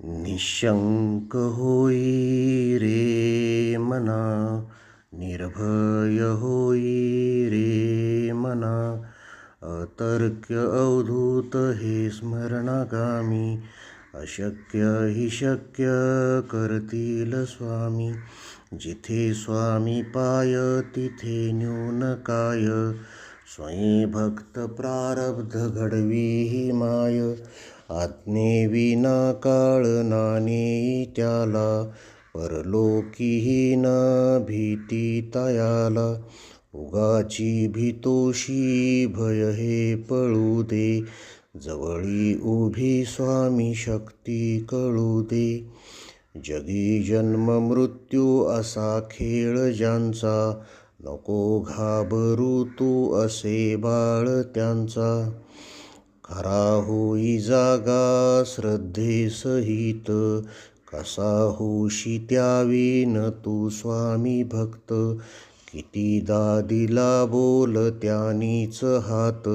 निशंक होई रे मना, निर्भय होई रे मना. अतर्क्य अवधूत हे स्मरणागामी, अशक्य हि शक्य करतील स्वामी. जिथे स्वामी पाय तिथे न्यून काय, स्वयं भक्त प्रारब्ध घडवी ही माय. आज्ञेविना काळ नानेई त्याला, परलोकीही न भीती तयाला. उगाची भीतोशी भय हे पळू दे, जवळी उभी स्वामी शक्ती कळू दे. जगी जन्म मृत्यू असा खेळ ज्यांचा, नको घाबरू तू असे बाळ त्यांचा. खरा होई जागा श्रद्धेसहित, कसा होशी त्यावीन तू स्वामी भक्त. कितीदा दिला बोल त्यानीच हात,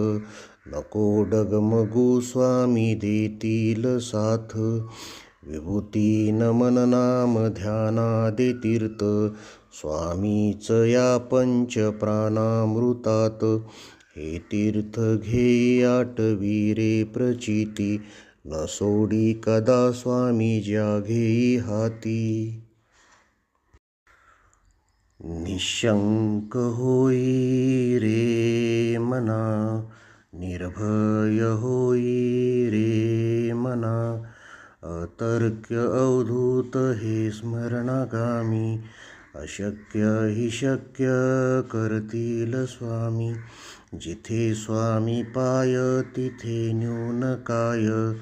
नको डगमगू स्वामी देतील साथ. विभूती नमन नाम ध्यानादे तीर्थ, स्वामीच या पंच प्राणामृतात. हे तीर्थ घेई आटवी रे प्रचिती, न सोडी कदा स्वामी ज्या घेई हाती. निशंक होई रे मना, निर्भय होई रे मना. अतर्क्य अवधूत हे स्मरणागामी, अशक्य हि शक्य करतील स्वामी. जिथे स्वामी पाय तिथे न्यून काय,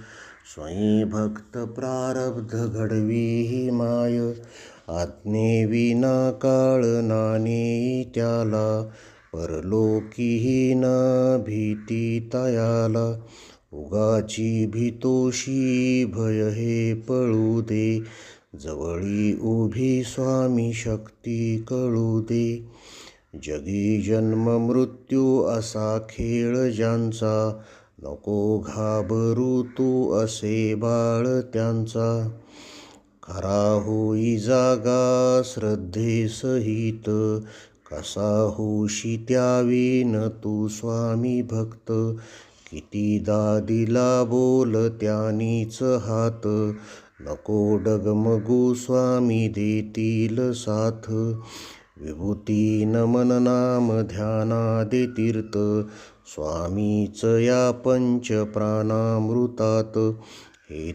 स्वयं भक्त प्रारब्ध घडवी ही माय. आज्ञेविना काळ नानेई त्याला, परलोकीही न भीती तयाला. उगाची भीतोशी भय हे पळू दे, जवळी उभी स्वामी शक्ती कळू दे. जगी जन्म मृत्यू असा खेळ ज्यांचा, नको घाबरू तू असे बाळ त्यांचा. खरा होई जागा श्रद्धेसहित, कसा होशी त्यावीन तू स्वामी भक्त. कितीदा दिला बोल त्यानीच हात, नको डगमगू स्वामी देतील साथ. विभूती नमन नाम ध्यानादे तीर्थ, स्वामीच या पंच प्राणामृतात. हे